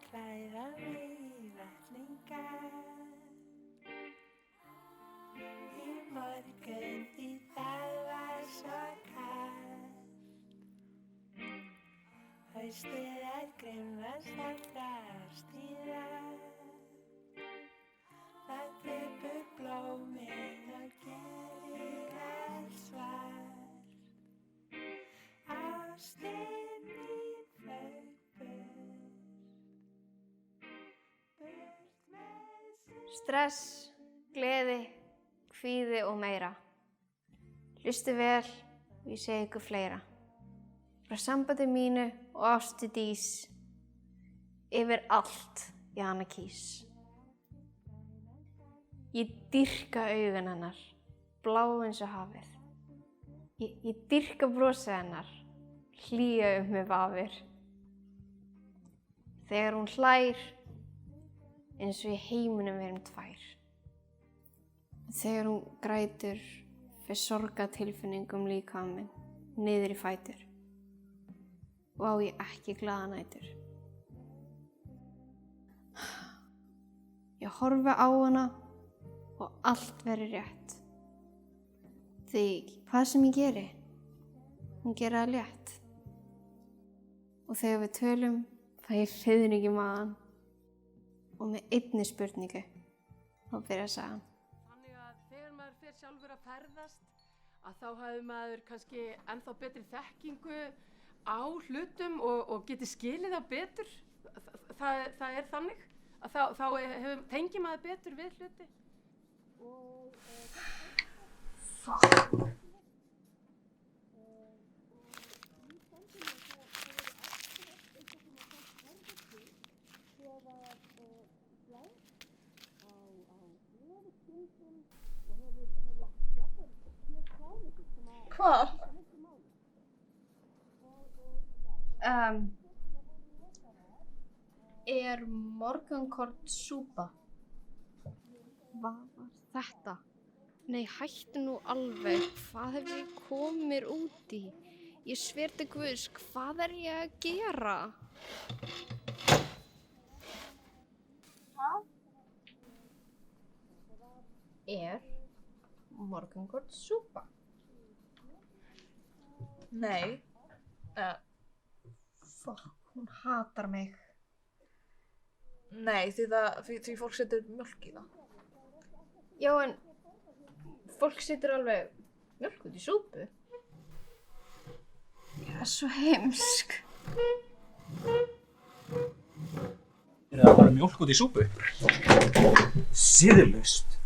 klæða mig í vettlingar. Í morgun því það var svo kalt. Haustið grimmast allra árstíðar. Það drepur blómið og gerir allt svart. Ástin mín flaug burt með sér. Stress, gleði, kvíði og meira. Hlustið vel og ég segi ykkur fleira. Frá sambandi mínu og ástu Dís, yfir allt ég hana kýs. Ég dýrka augun hennar, blá eins og hafið. Ég dýrka brosið hennar, hlýja mig vafir. Þegar hún hlær, eins og í heiminum við erum tvær. Þegar hún grætur, fer sorgatilfinningum líkama minn niður í fætur. Og á ég ekki glaða nætur. Ég horfi á hana og allt verður rétt. Því hvað sem ég geri, hún gerir það létt. Og þegar við tölum, fæ ég fiðring í magann. Og með einni spurningu, þá byrjar sagan. Þannig að þegar maður fer sjálfur að ferðast, að þá hafi maður kannski ennþá betri þekkingu á hlutum og geti skilið það betur. Það er þannig að þá tengir maður betur við hluti. Hvað? Er morgunkorn súpa? Hvað var þetta? Nei, hættu nú alveg. Hvað hef ég komið mér út í? Ég sver til Guðs, hvað er ég að gera? Er morgunkorn súpa? Nei. Hún hatar mig. Nei, því fólk setur mjólk í það. Já, en fólk setur alveg mjólk út í súpu. Ég er svo heimsk. Er það bara mjólk út í súpu? Siðlaust.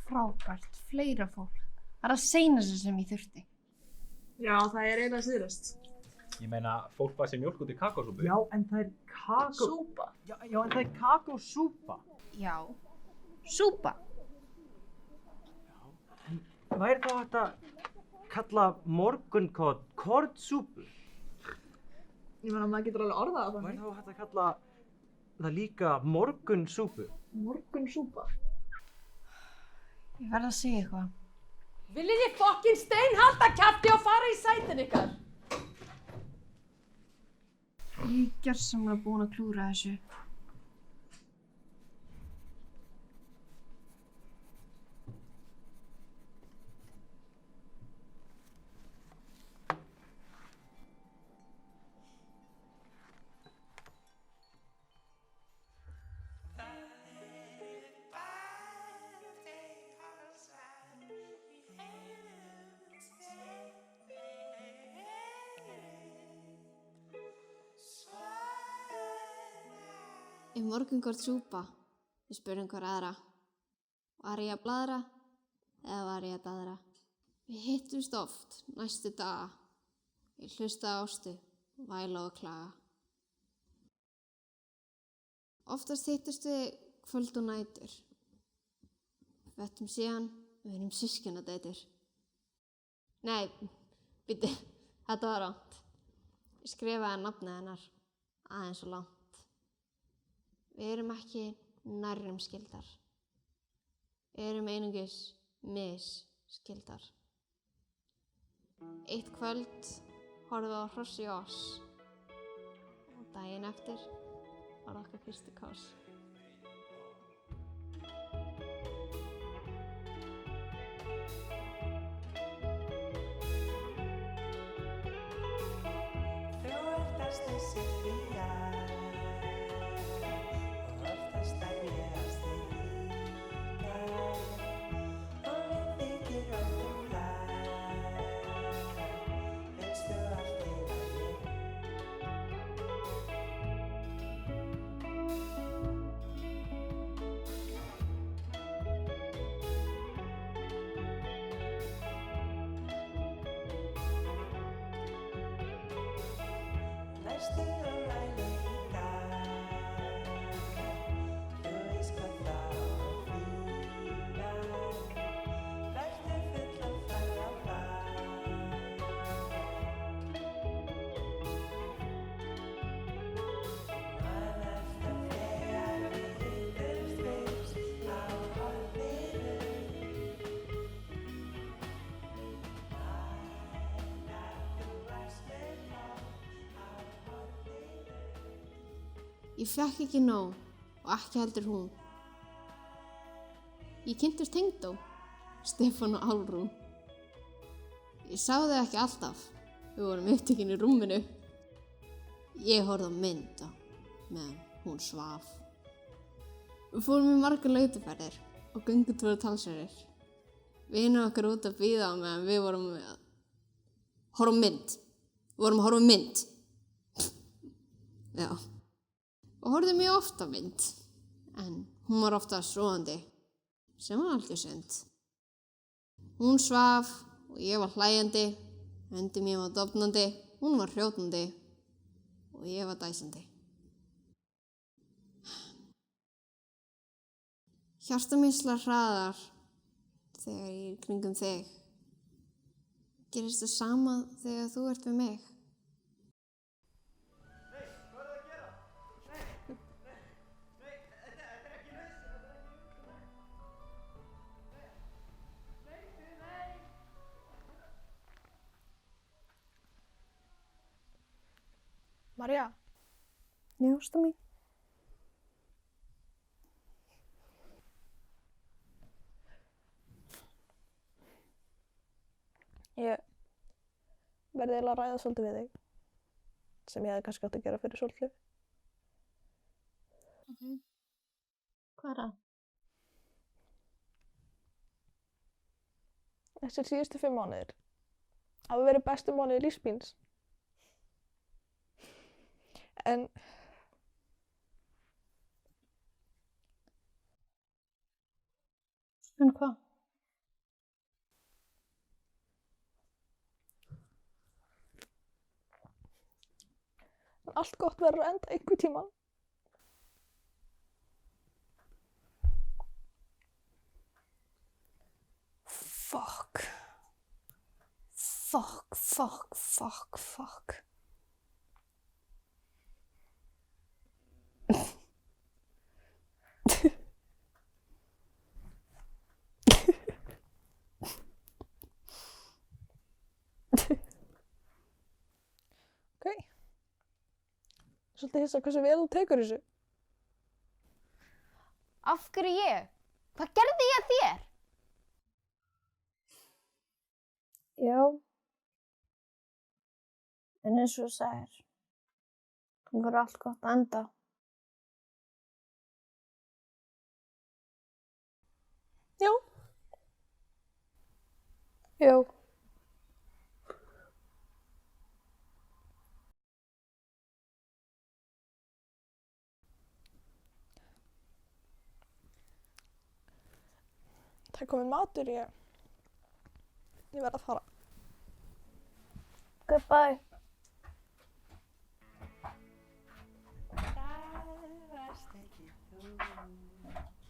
Frábært, fleira fólk. Það er að seinasta sem ég þurfti. Já, það er eiginlega siðlaust. Ég meina, fólk fær sér mjólk út í kakósúpu. Já, en það er kakó... Súpa. Já, en það er kakósúpa. Já, súpa. Væri þá hægt að kalla morgunkorn kornsúpu? Ég meina, maður getur alveg orðað það Væri þannig. þá hægt að kalla það líka morgunsúpu? Morgunsúpa. Ég verð að segja eitthvað. Viljið þið fokkin steinhalda kjafti og fara í sætin ykkar? Ég er gjörsamlega búin að klúra þessu. Er morgunkorn súpa? Við spurðum hver aðra. Var ég að blaðra eða var ég að daðra? Við hittumst oft næstu daga. Ég hlustaði á Ástu, væla og klaga. Oftast hittust við kvöld og nætur. Vettum síðan, við erum systkinadætur. Nei, bíddu, þetta var rangt. Ég skrifaði nafnið hennar aðeins og langt. Við erum ekki nærrum skildar. Við erum einungis misskildar. Eitt kvöld horfðum við á hross í oss og Daginn eftir var okkar fyrsti koss. Þú ert ástæðst í hlýja og oftast er ég ástæð líka og við þykir öllum lag. Finnst þú allt í lagi? Næstu alveg líka. Þú veist hvað það á að þýða. Vertu full af ferðalag. Man eftir þegar við hittumst fyrst á Horninu. Man að þú varst með nóg á Horninu. Ég fekk ekki nóg og ekki heldur hún. Ég kynntist Tengdó, Stefán og Álfrún. Ég sá þau ekki alltaf, við vorum upptekin í rúminu. Ég horfði á mynd á meðan hún svaf. Við fórum í margar lautaferðir og göngutúrar talsverðir. Vinur okkar út að bíða á meðan við vorum að horfa á mynd. Við vorum að horfa á mynd. Já. Og horfði mjög oft á mynd, en hún var ofta sofandi, sem var algjör synd. Hún svaf og ég var hlæjandi, hendi mér var dofnandi, hún var hrjótandi og ég var dæsandi. Hjarta mér slær hraðar þegar ég er í kringum þig. Gerist það sama þegar þú ert við mig? María, Já, ásta mín. ég verði eiginlega að ræða svolítið við þig. Sem ég hefði kannski átt að gera fyrir svolítið. Hvað er það? Þessir síðustu 5 mánuðir hafa verið bestu mánuðir lífs míns. En En hvað? allt gott verður að enda einhver tíma. Fuck. Fuck, fuck, fuck, fuck. Ok. Svolítið hissa hversu vel þú tekur þessu. Af hverju ég? Hvað gerði ég þér? Já. En eins og þú sagðir, það voru allt gott að enda. Já. Já. Það er kominn matur, ég verð að fara. Goodbye. Það varst ekki þú.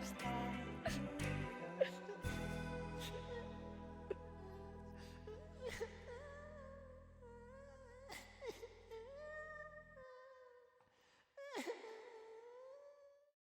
Stop.